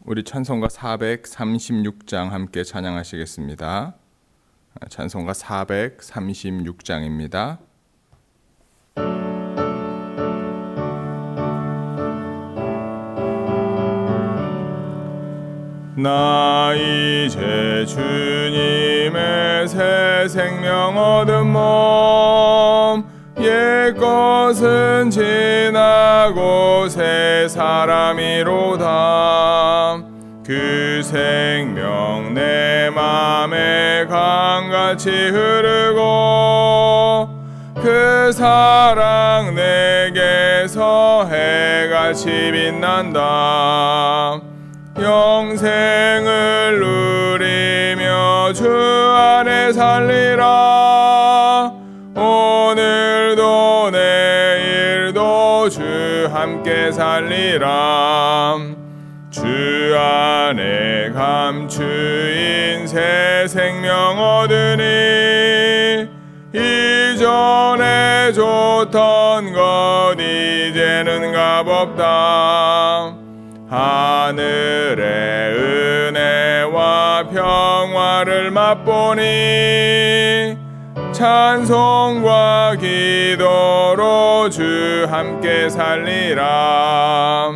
우리 찬송가 436장 함께 찬양하시겠습니다. 찬송가 436장입니다. 나 이제 주님의 새 생명 얻은 몸, 옛것은 지나고 새 사람이로다. 그 생명 내 맘에 강같이 흐르고 그 사랑 내게서 해같이 빛난다. 영생을 누리며 주 안에 살리라. 오늘도 내일도 주 함께 살리라. 주 안에 감추인 새 생명 얻으니 이전에 줬던 것 이제는 값없다. 하늘의 은혜와 평화를 맛보니 찬송과 기도로 주 함께 살리라.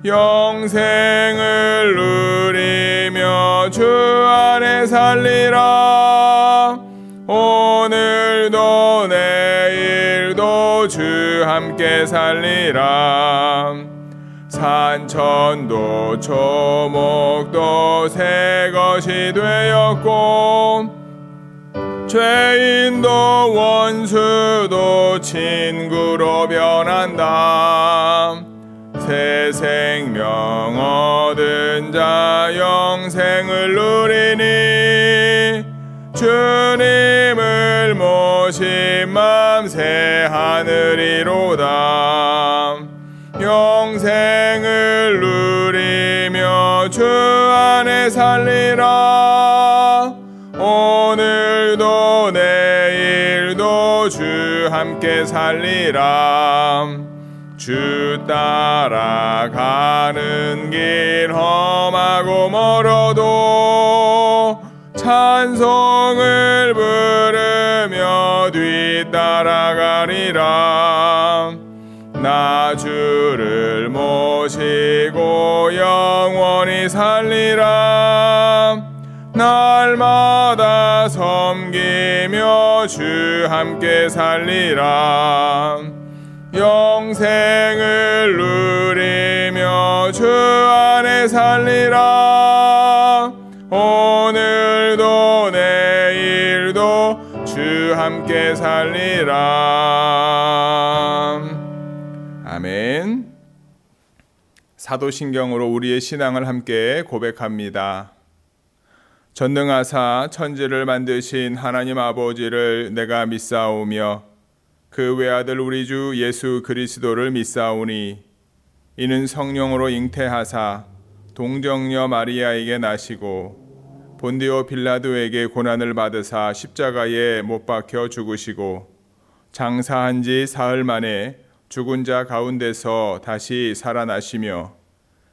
영생을 누리며 주 안에 살리라. 오늘도 내일도 주 함께 살리라. 산천도 초목도 새 것이 되었고 죄인도 원수도 친구로 변한다. 새 생명 얻은 자 영생을 누리니 주님을 모신 맘 새 하늘이로다. 영생을 누리며 주 안에 살리라. 오늘도 내일도 주 함께 살리라. 주 따라가는 길 험하고 멀어도 찬송을 부르며 뒤따라가리라. 나 주를 모시고 영원히 살리라. 날마다 섬기며 주 함께 살리라. 영생을 누리며 주 안에 살리라. 오늘도 내일도 주 함께 살리라. 아멘. 사도신경으로 우리의 신앙을 함께 고백합니다. 전능하사 천지를 만드신 하나님 아버지를 내가 믿사오며 그 외아들 우리 주 예수 그리스도를 믿사오니 이는 성령으로 잉태하사 동정녀 마리아에게 나시고 본디오 빌라도에게 고난을 받으사 십자가에 못 박혀 죽으시고 장사한 지 사흘 만에 죽은 자 가운데서 다시 살아나시며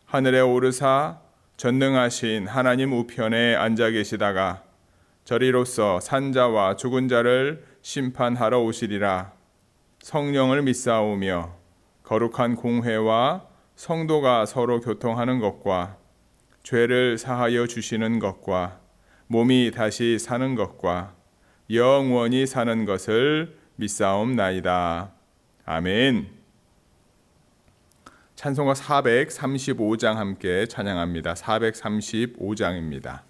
하늘에 오르사 전능하신 하나님 우편에 앉아 계시다가 저리로서 산자와 죽은 자를 심판하러 오시리라. 성령을 믿사오며 거룩한 공회와 성도가 서로 교통하는 것과 죄를 사하여 주시는 것과 몸이 다시 사는 것과 영원히 사는 것을 믿사옵나이다. 아멘. 찬송가 435장 함께 찬양합니다. 435장입니다.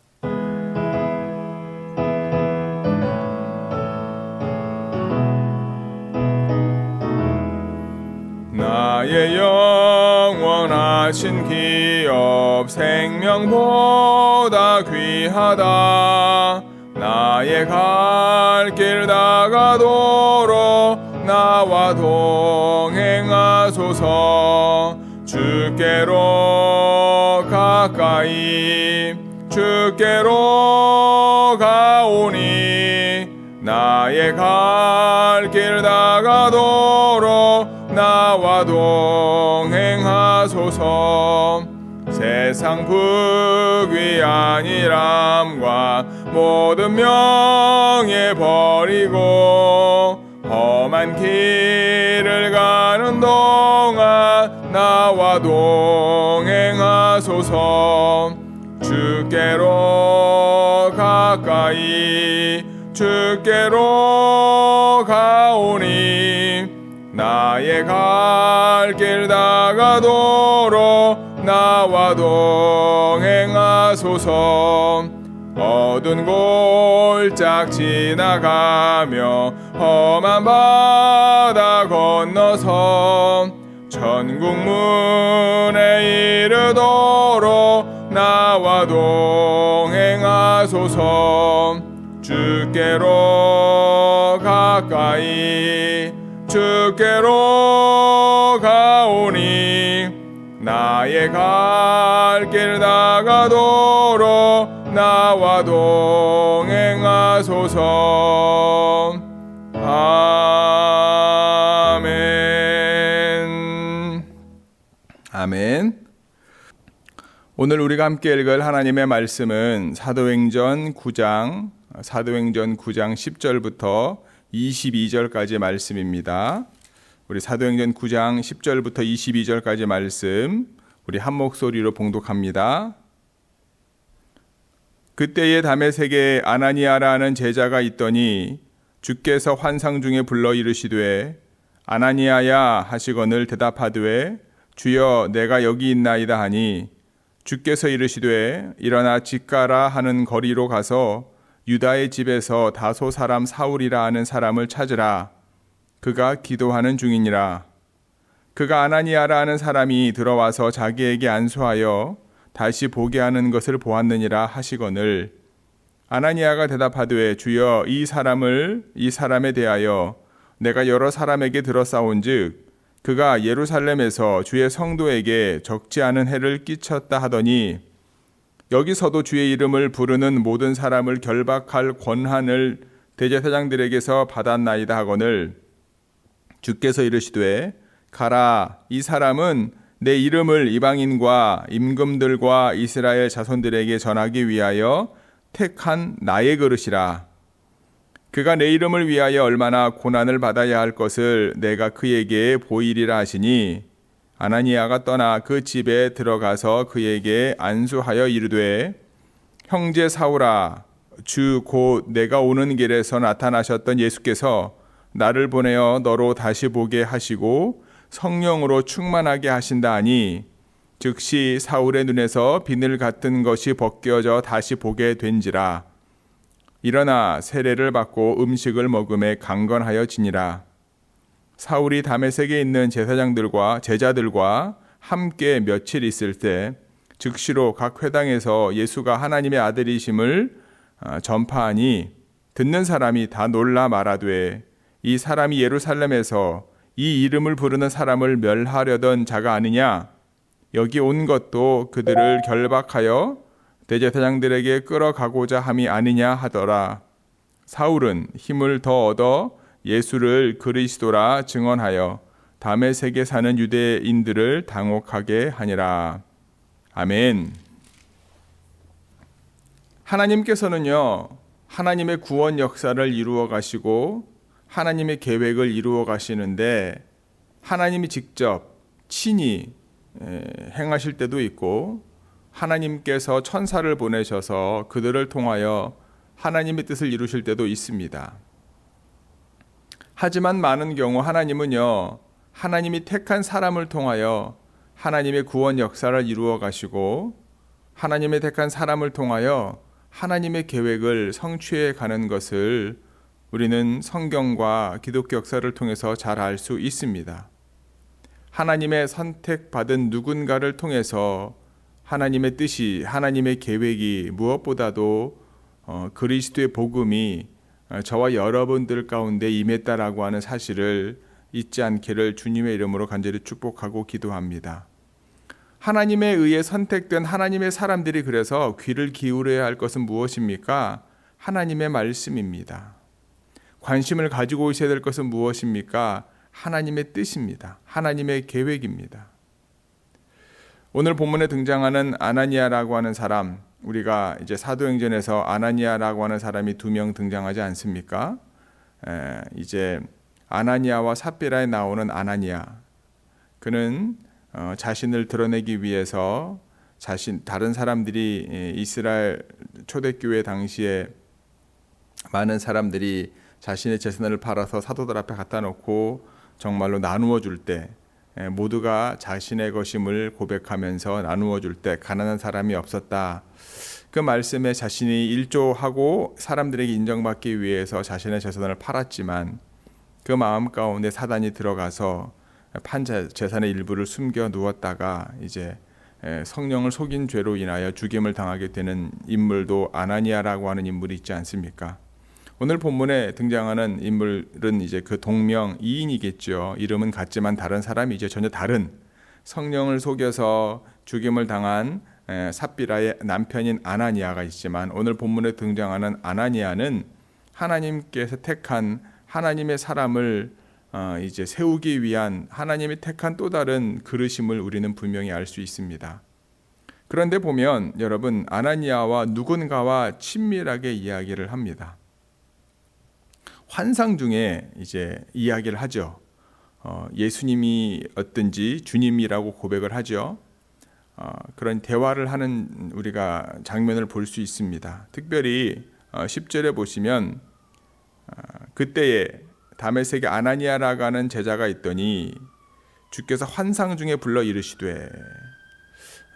나의 영원하신 기업 생명보다 귀하다. 나의 갈 길 다가도록 나와 동행하소서. 주께로 가까이 주께로 가오니 나의 갈 길 다가도록 나와 동행하소서. 세상 부귀 안일함과 모든 명예 버리고 험한 길을 가는 동안 나와 동행하소서. 주께로 가까이 주께로 가오니 나의 갈 길 다가도록 나와 동행하소서. 어두운 골짝 지나가며 험한 바다 건너서 천국 문에 이르도록 나와 동행하소서. 주께로 가까이 주께로 가오니 나의 갈 길 다가도록 나와 동행하소서. 아멘. 아멘. 오늘 우리가 함께 읽을 하나님의 말씀은 사도행전 9장 10절부터 22절까지 말씀입니다. 우리 사도행전 9장 10절부터 22절까지 말씀 우리 한 목소리로 봉독합니다. 그때에 다메섹에 아나니아라 하는 제자가 있더니 주께서 환상 중에 불러 이르시되 아나니아야 하시거늘 대답하되 주여 내가 여기 있나이다 하니 주께서 이르시되 일어나 직가라 하는 거리로 가서 유다의 집에서 다소 사람 사울이라 하는 사람을 찾으라. 그가 기도하는 중이니라. 그가 아나니아라 하는 사람이 들어와서 자기에게 안수하여 다시 보게 하는 것을 보았느니라 하시거늘 아나니아가 대답하되 주여 이 사람에 대하여 내가 여러 사람에게 들었사온즉 그가 예루살렘에서 주의 성도에게 적지 않은 해를 끼쳤다 하더니 여기서도 주의 이름을 부르는 모든 사람을 결박할 권한을 대제사장들에게서 받았나이다 하거늘 주께서 이르시되 가라 이 사람은 내 이름을 이방인과 임금들과 이스라엘 자손들에게 전하기 위하여 택한 나의 그릇이라. 그가 내 이름을 위하여 얼마나 고난을 받아야 할 것을 내가 그에게 보이리라 하시니 아나니아가 떠나 그 집에 들어가서 그에게 안수하여 이르되 형제 사울아 주 곧 내가 오는 길에서 나타나셨던 예수께서 나를 보내어 너로 다시 보게 하시고 성령으로 충만하게 하신다 하니 즉시 사울의 눈에서 비늘 같은 것이 벗겨져 다시 보게 된지라. 일어나 세례를 받고 음식을 먹음에 강건하여 지니라. 사울이 다메섹에 있는 제자들과 함께 며칠 있을 때 즉시로 각 회당에서 예수가 하나님의 아들이심을 전파하니 듣는 사람이 다 놀라 말하되 이 사람이 예루살렘에서 이 이름을 부르는 사람을 멸하려던 자가 아니냐? 여기 온 것도 그들을 결박하여 대제사장들에게 끌어가고자 함이 아니냐 하더라. 사울은 힘을 더 얻어 예수를 그리스도라 증언하여 다메섹에 사는 유대인들을 당혹하게 하니라. 아멘. 하나님께서는요, 하나님의 구원 역사를 이루어 가시고 하나님의 계획을 이루어 가시는데 하나님이 직접 친히 행하실 때도 있고 하나님께서 천사를 보내셔서 그들을 통하여 하나님의 뜻을 이루실 때도 있습니다. 하지만 많은 경우 하나님은요, 하나님이 택한 사람을 통하여 하나님의 구원 역사를 이루어 가시고 하나님의 택한 사람을 통하여 하나님의 계획을 성취해 가는 것을 우리는 성경과 기독교 역사를 통해서 잘 알 수 있습니다. 하나님의 선택받은 누군가를 통해서 하나님의 뜻이, 하나님의 계획이 무엇보다도 그리스도의 복음이 저와 여러분들 가운데 임했다라고 하는 사실을 잊지 않기를 주님의 이름으로 간절히 축복하고 기도합니다. 하나님에 의해 선택된 하나님의 사람들이 그래서 귀를 기울여야 할 것은 무엇입니까? 하나님의 말씀입니다. 관심을 가지고 있어야 될 것은 무엇입니까? 하나님의 뜻입니다. 하나님의 계획입니다. 오늘 본문에 등장하는 아나니아라고 하는 사람, 우리가 이제 사도행전에서 아나니아라고 하는 사람이 2명 등장하지 않습니까? 이제 아나니아와 삽비라에 나오는 아나니아, 그는 자신을 드러내기 위해서 다른 사람들이 이스라엘 초대교회 당시에 많은 사람들이 자신의 재산을 팔아서 사도들 앞에 갖다 놓고 정말로 나누어 줄 때, 모두가 자신의 것임을 고백하면서 나누어 줄 때 가난한 사람이 없었다. 그 말씀에 자신이 일조하고 사람들에게 인정받기 위해서 자신의 재산을 팔았지만 그 마음 가운데 사단이 들어가서 판 재산의 일부를 숨겨 누웠다가 이제 성령을 속인 죄로 인하여 죽임을 당하게 되는 인물도 아나니아라고 하는 인물이 있지 않습니까? 오늘 본문에 등장하는 인물은 이제 그 동명 이인이겠죠. 이름은 같지만 다른 사람이죠. 전혀 다른, 성령을 속여서 죽임을 당한 삽비라의 남편인 아나니아가 있지만, 오늘 본문에 등장하는 아나니아는 하나님께서 택한 하나님의 사람을 이제 세우기 위한 하나님이 택한 또 다른 그릇임을 우리는 분명히 알 수 있습니다. 그런데 보면 여러분, 아나니아와 누군가와 친밀하게 이야기를 합니다. 환상 중에 이제 이야기를 하죠. 예수님이 어떤지 주님이라고 고백을 하죠. 그런 대화를 하는 우리가 장면을 볼 수 있습니다. 특별히 10절에 보시면 그때에 다메섹에 아나니아라고 하는 제자가 있더니 주께서 환상 중에 불러 이르시되,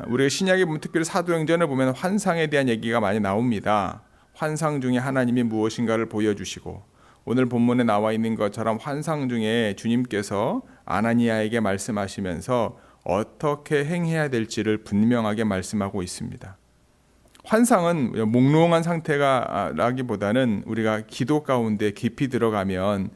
우리가 신약에 보면 특별히 사도행전을 보면 환상에 대한 얘기가 많이 나옵니다. 환상 중에 하나님이 무엇인가를 보여주시고, 오늘 본문에 나와 있는 것처럼 환상 중에 주님께서 아나니아에게 말씀하시면서 어떻게 행해야 될지를 분명하게 말씀하고 있습니다. 환상은 몽롱한 상태가 라기보다는 우리가 기도 가운데 깊이 들어가면,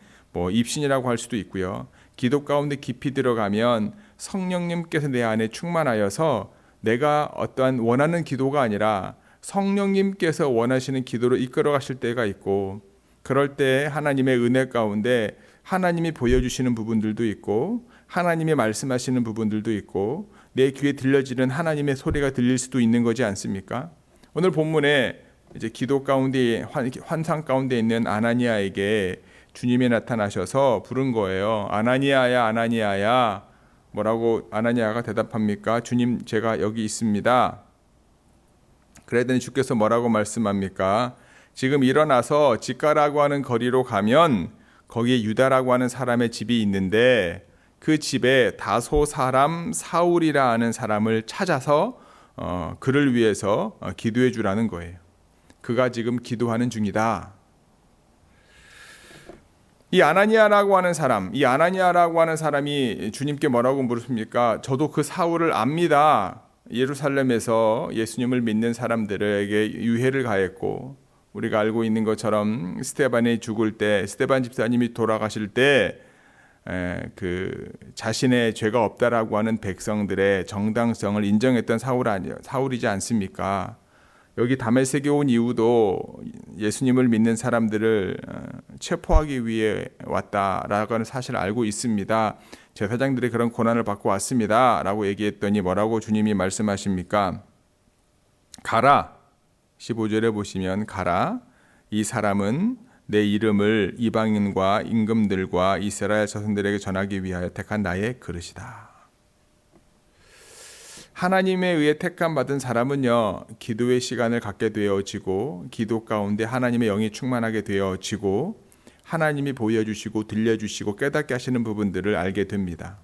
입신이라고 할 수도 있고요, 기도 가운데 깊이 들어가면 성령님께서 내 안에 충만하여서 내가 어떠한 원하는 기도가 아니라 성령님께서 원하시는 기도로 이끌어 가실 때가 있고, 그럴 때 하나님의 은혜 가운데 하나님이 보여주시는 부분들도 있고 하나님이 말씀하시는 부분들도 있고 내 귀에 들려지는 하나님의 소리가 들릴 수도 있는 거지 않습니까? 오늘 본문에 이제 기도 가운데, 환상 가운데 있는 아나니아에게 주님이 나타나셔서 부른 거예요. 아나니아야, 아나니아야. 뭐라고 아나니아가 대답합니까? 주님, 제가 여기 있습니다. 그랬더니 주께서 뭐라고 말씀합니까? 지금 일어나서 직가라고 하는 거리로 가면 거기에 유다라고 하는 사람의 집이 있는데 그 집에 다소 사람 사울이라 하는 사람을 찾아서 그를 위해서 기도해 주라는 거예요. 그가 지금 기도하는 중이다. 이 아나니아라고 하는 사람이 주님께 뭐라고 물었습니까? 저도 그 사울을 압니다. 예루살렘에서 예수님을 믿는 사람들에게 유해를 가했고, 우리가 알고 있는 것처럼 스데반이 죽을 때, 스데반 집사님이 돌아가실 때 그 자신의 죄가 없다라고 하는 백성들의 정당성을 인정했던 사울이지 않습니까? 여기 다메섹에 온 이유도 예수님을 믿는 사람들을 체포하기 위해 왔다라고 하는 사실을 알고 있습니다. 제사장들이 그런 고난을 받고 왔습니다 라고 얘기했더니 뭐라고 주님이 말씀하십니까? 가라. 15절에 보시면 가라. 이 사람은 내 이름을 이방인과 임금들과 이스라엘 자손들에게 전하기 위하여 택한 나의 그릇이다. 하나님에 의해 택함 받은 사람은요, 기도의 시간을 갖게 되어지고 기도 가운데 하나님의 영이 충만하게 되어지고 하나님이 보여주시고 들려주시고 깨닫게 하시는 부분들을 알게 됩니다.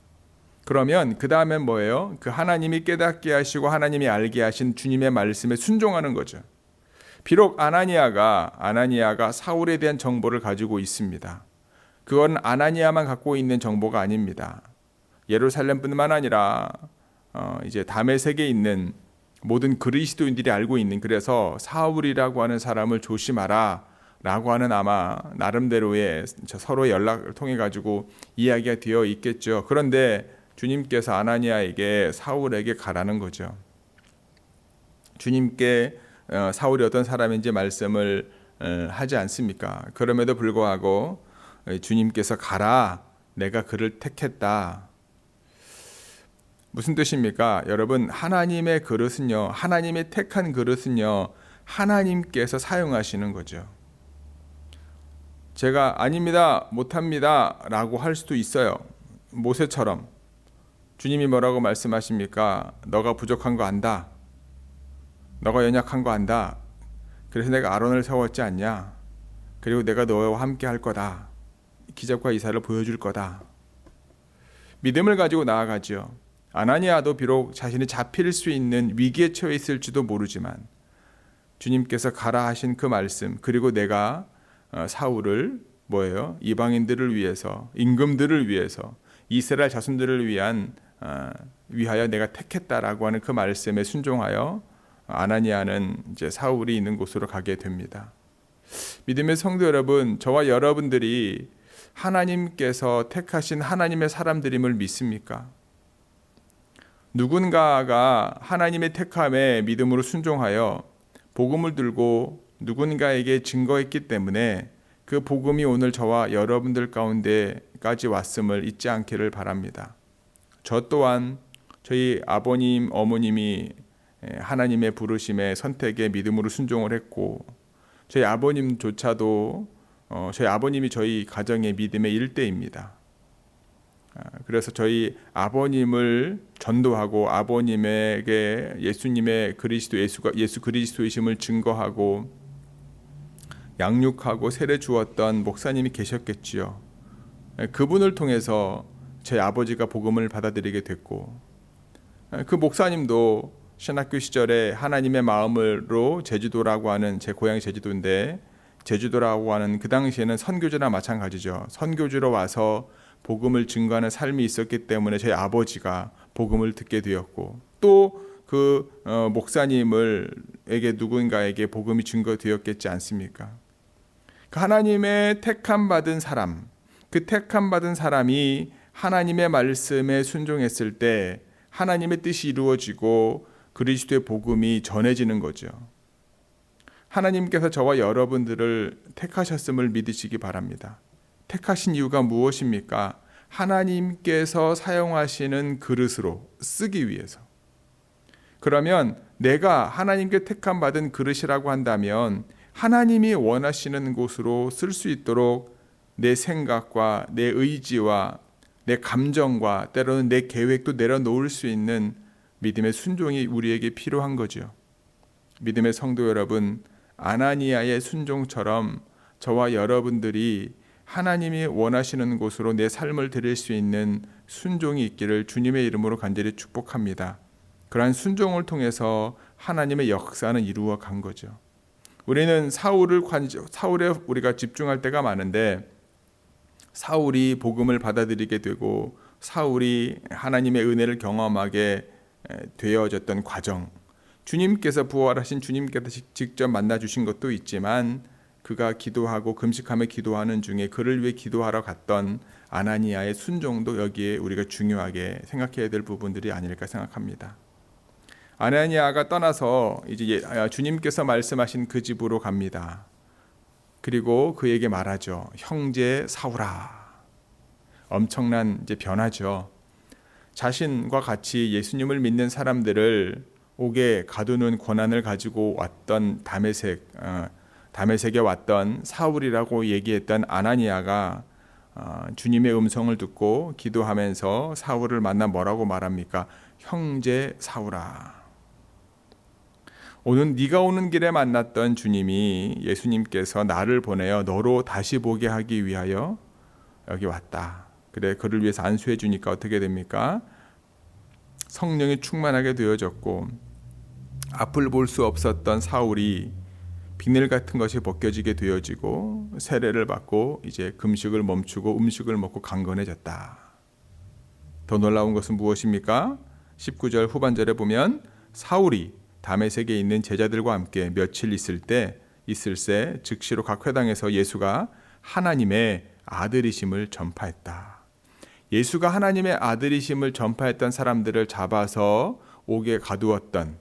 그러면 그 다음엔 뭐예요? 그 하나님이 깨닫게 하시고 하나님이 알게 하신 주님의 말씀에 순종하는 거죠. 비록 아나니아가 사울에 대한 정보를 가지고 있습니다. 그건 아나니아만 갖고 있는 정보가 아닙니다. 예루살렘뿐만 아니라 이제 다메섹에 있는 모든 그리스도인들이 알고 있는, 그래서 사울이라고 하는 사람을 조심하라 라고 하는 아마 나름대로의 서로의 연락을 통해 가지고 이야기가 되어 있겠죠. 그런데 주님께서 아나니아에게 사울에게 가라는 거죠. 주님께 사울이 어떤 사람인지 말씀을 하지 않습니까? 그럼에도 불구하고 주님께서 가라, 내가 그를 택했다. 무슨 뜻입니까? 여러분, 하나님의 그릇은요, 하나님의 택한 그릇은요, 하나님께서 사용하시는 거죠. 제가 아닙니다, 못합니다 라고 할 수도 있어요. 모세처럼. 주님이 뭐라고 말씀하십니까? 너가 부족한 거 안다. 너가 연약한 거 안다. 그래서 내가 아론을 세웠지 않냐? 그리고 내가 너와 함께 할 거다. 기적과 이사를 보여줄 거다. 믿음을 가지고 나아가죠. 아나니아도 비록 자신이 잡힐 수 있는 위기에 처해 있을지도 모르지만 주님께서 가라 하신 그 말씀, 그리고 내가 사울을 뭐예요? 이방인들을 위해서, 임금들을 위해서, 이스라엘 자손들을 위하여 내가 택했다라고 하는 그 말씀에 순종하여 아나니아는 이제 사울이 있는 곳으로 가게 됩니다. 믿음의 성도 여러분, 저와 여러분들이 하나님께서 택하신 하나님의 사람들임을 믿습니까? 누군가가 하나님의 택함에 믿음으로 순종하여 복음을 들고 누군가에게 증거했기 때문에 그 복음이 오늘 저와 여러분들 가운데까지 왔음을 잊지 않기를 바랍니다. 저 또한 저희 아버님, 어머님이 하나님의 부르심에 선택에 믿음으로 순종을 했고, 저희 아버님조차도 저희 아버님이 저희 가정의 믿음의 일대입니다. 그래서 저희 아버님을 전도하고 아버님에게 예수님의 예수 그리스도이심을 증거하고 양육하고 세례 주었던 목사님이 계셨겠지요. 그분을 통해서 제 아버지가 복음을 받아들이게 됐고, 그 목사님도 신학교 시절에 하나님의 마음으로 제주도라고 하는, 제 고향이 제주도인데 제주도라고 하는 그 당시에는 선교지나 마찬가지죠. 선교지로 와서 복음을 증거하는 삶이 있었기 때문에 저희 아버지가 복음을 듣게 되었고, 또 그 목사님에게 누군가에게 복음이 증거되었겠지 않습니까? 그 하나님의 택함 받은 사람, 그 택함 받은 사람이 하나님의 말씀에 순종했을 때 하나님의 뜻이 이루어지고 그리스도의 복음이 전해지는 거죠. 하나님께서 저와 여러분들을 택하셨음을 믿으시기 바랍니다. 택하신 이유가 무엇입니까? 하나님께서 사용하시는 그릇으로 쓰기 위해서. 그러면 내가 하나님께 택함 받은 그릇이라고 한다면 하나님이 원하시는 곳으로 쓸 수 있도록 내 생각과 내 의지와 내 감정과 때로는 내 계획도 내려놓을 수 있는 믿음의 순종이 우리에게 필요한 거죠. 믿음의 성도 여러분, 아나니아의 순종처럼 저와 여러분들이 하나님이 원하시는 곳으로 내 삶을 드릴 수 있는 순종이 있기를 주님의 이름으로 간절히 축복합니다. 그러한 순종을 통해서 하나님의 역사는 이루어 간 거죠. 우리는 사울에 우리가 집중할 때가 많은데, 사울이 복음을 받아들이게 되고 사울이 하나님의 은혜를 경험하게 되어졌던 과정, 주님께서 부활하신 주님께서 직접 만나 주신 것도 있지만 그가 기도하고 금식하며 기도하는 중에 그를 위해 기도하러 갔던 아나니아의 순종도 여기에 우리가 중요하게 생각해야 될 부분들이 아닐까 생각합니다. 아나니아가 떠나서 이제 주님께서 말씀하신 그 집으로 갑니다. 그리고 그에게 말하죠. 형제 사울아. 엄청난 이제 변화죠. 자신과 같이 예수님을 믿는 사람들을 옥에 가두는 권한을 가지고 왔던 다메섹에 왔던 사울이라고 얘기했던 아나니아가 주님의 음성을 듣고 기도하면서 사울을 만나 뭐라고 말합니까? 형제 사울아. 오늘 네가 오는 길에 만났던 주님이, 예수님께서 나를 보내어 너로 다시 보게 하기 위하여 여기 왔다. 그래, 그를 위해서 안수해 주니까 어떻게 됩니까? 성령이 충만하게 되어졌고 앞을 볼 수 없었던 사울이 비늘 같은 것이 벗겨지게 되어지고 세례를 받고 이제 금식을 멈추고 음식을 먹고 강건해졌다. 더 놀라운 것은 무엇입니까? 19절 후반절에 보면 사울이 다메섹에 있는 제자들과 함께 며칠 있을새 즉시로 각 회당에서 예수가 하나님의 아들이심을 전파했다. 예수가 하나님의 아들이심을 전파했던 사람들을 잡아서 옥에 가두었던,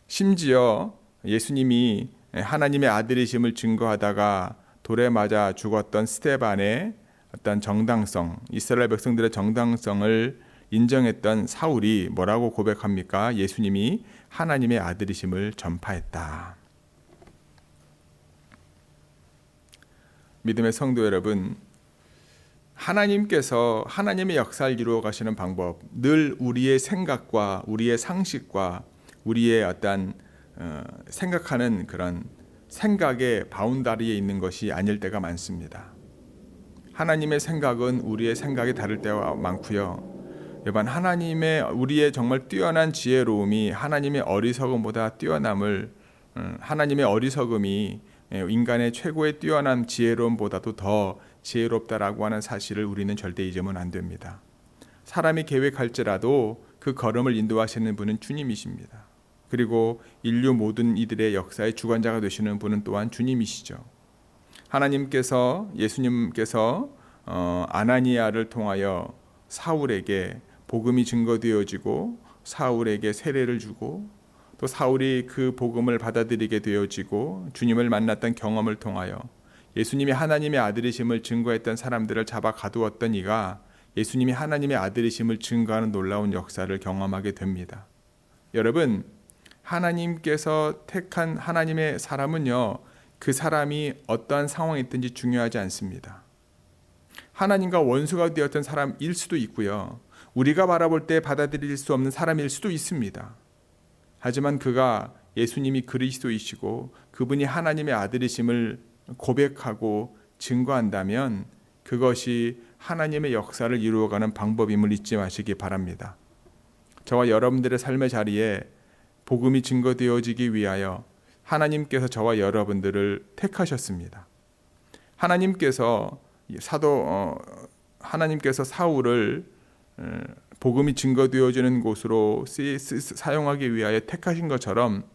심지어 예수님이 하나님의 아들이심을 증거하다가 돌에 맞아 죽었던 스데반의 어떤 정당성, 이스라엘 백성들의 정당성을 인정했던 사울이 뭐라고 고백합니까? 예수님이 하나님의 아들이심을 전파했다. 믿음의 성도 여러분, 하나님께서 하나님의 역사를 이루어 가시는 방법, 늘 우리의 생각과 우리의 상식과 우리의 어떤 생각하는 그런 생각의 바운다리에 있는 것이 아닐 때가 많습니다. 하나님의 생각은 우리의 생각이 다를 때가 많고요. 여러분, 우리의 정말 뛰어난 지혜로움이 하나님의 어리석음보다 뛰어남을, 하나님의 어리석음이 인간의 최고의 뛰어난 지혜로움보다도 더 지혜롭다라고 하는 사실을 우리는 절대 잊으면 안 됩니다. 사람이 계획할지라도 그 걸음을 인도하시는 분은 주님이십니다. 그리고 인류 모든 이들의 역사의 주관자가 되시는 분은 또한 주님이시죠. 예수님께서 아나니아를 통하여 사울에게 복음이 증거되어지고 사울에게 세례를 주고 또 사울이 그 복음을 받아들이게 되어지고 주님을 만났던 경험을 통하여 예수님이 하나님의 아들이심을 증거했던 사람들을 잡아 가두었던 이가 예수님이 하나님의 아들이심을 증거하는 놀라운 역사를 경험하게 됩니다. 여러분, 하나님께서 택한 하나님의 사람은요, 그 사람이 어떠한 상황에 있든지 중요하지 않습니다. 하나님과 원수가 되었던 사람일 수도 있고요, 우리가 바라볼 때 받아들일 수 없는 사람일 수도 있습니다. 하지만 그가 예수님이 그리스도이시고 그분이 하나님의 아들이심을 고백하고 증거한다면 그것이 하나님의 역사를 이루어가는 방법임을 잊지 마시기 바랍니다. 저와 여러분들의 삶의 자리에 복음이 증거되어지기 위하여 하나님께서 저와 여러분들을 택하셨습니다. 하나님께서 사울을 복음이 증거되어지는 곳으로 사용하기 위하여 택하신 것처럼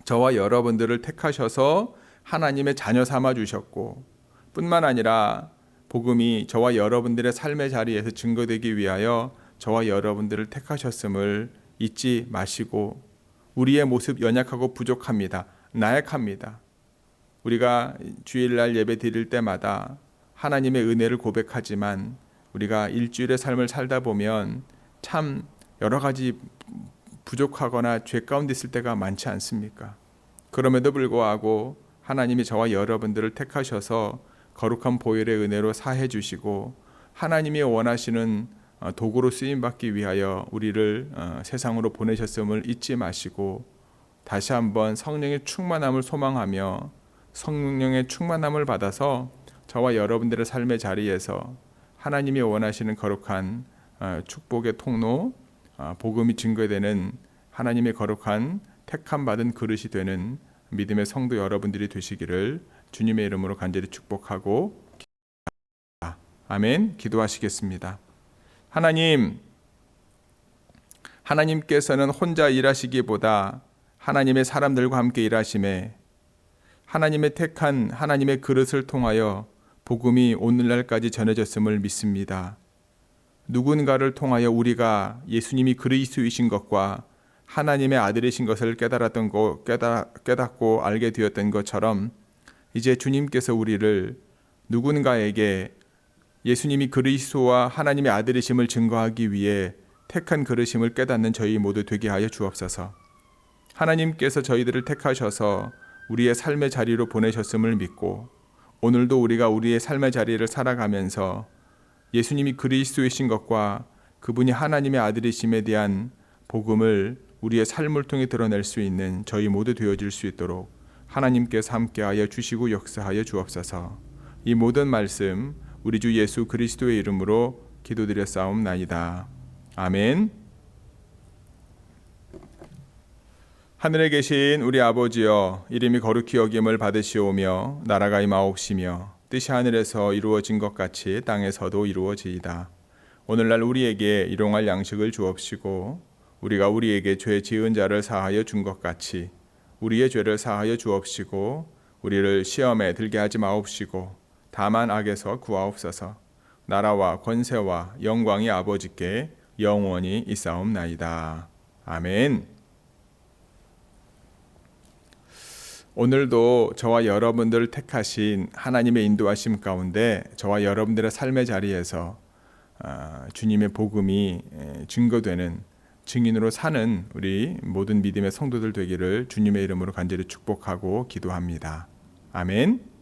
저와 여러분들을 택하셔서 하나님의 자녀 삼아 주셨고, 뿐만 아니라 복음이 저와 여러분들의 삶의 자리에서 증거되기 위하여 저와 여러분들을 택하셨음을 잊지 마시고, 우리의 모습 연약하고 부족합니다. 나약합니다. 우리가 주일날 예배 드릴 때마다 하나님의 은혜를 고백하지만 우리가 일주일의 삶을 살다 보면 참 여러 가지 부족하거나 죄 가운데 있을 때가 많지 않습니까? 그럼에도 불구하고 하나님이 저와 여러분들을 택하셔서 거룩한 보혈의 은혜로 사해 주시고 하나님이 원하시는 도구로 쓰임받기 위하여 우리를 세상으로 보내셨음을 잊지 마시고, 다시 한번 성령의 충만함을 소망하며 성령의 충만함을 받아서 저와 여러분들의 삶의 자리에서 하나님이 원하시는 거룩한 축복의 통로, 복음이 증거되는 하나님의 거룩한 택함 받은 그릇이 되는 믿음의 성도 여러분들이 되시기를 주님의 이름으로 간절히 축복하고 기도합니다. 아멘. 기도하시겠습니다. 하나님께서는 혼자 일하시기보다 하나님의 사람들과 함께 일하심에 하나님의 택한 하나님의 그릇을 통하여 복음이 오늘날까지 전해졌음을 믿습니다. 누군가를 통하여 우리가 예수님이 그리스도이신 것과 하나님의 아들이신 것을 깨닫고 알게 되었던 것처럼 이제 주님께서 우리를 누군가에게 예수님이 그리스도와 하나님의 아들이심을 증거하기 위해 택한 그릇임을 깨닫는 저희 모두 되게 하여 주옵소서. 하나님께서 저희들을 택하셔서 우리의 삶의 자리로 보내셨음을 믿고 오늘도 우리가 우리의 삶의 자리를 살아가면서 예수님이 그리스도이신 것과 그분이 하나님의 아들이심에 대한 복음을 우리의 삶을 통해 드러낼 수 있는 저희 모두 되어질 수 있도록 하나님께서 함께하여 주시고 역사하여 주옵소서. 이 모든 말씀 우리 주 예수 그리스도의 이름으로 기도드렸사옵나이다. 아멘. 하늘에 계신 우리 아버지여, 이름이 거룩히 여김을 받으시오며 나라가 임하옵시며 뜻이 하늘에서 이루어진 것 같이 땅에서도 이루어지이다. 오늘날 우리에게 일용할 양식을 주옵시고 우리가 우리에게 죄 지은 자를 사하여 준 것 같이 우리의 죄를 사하여 주옵시고 우리를 시험에 들게 하지 마옵시고 다만 악에서 구하옵소서. 나라와 권세와 영광이 아버지께 영원히 있사옵나이다. 아멘. 오늘도 저와 여러분들을 택하신 하나님의 인도하심 가운데 저와 여러분들의 삶의 자리에서 주님의 복음이 증거되는 증인으로 사는 우리 모든 믿음의 성도들 되기를 주님의 이름으로 간절히 축복하고 기도합니다. 아멘.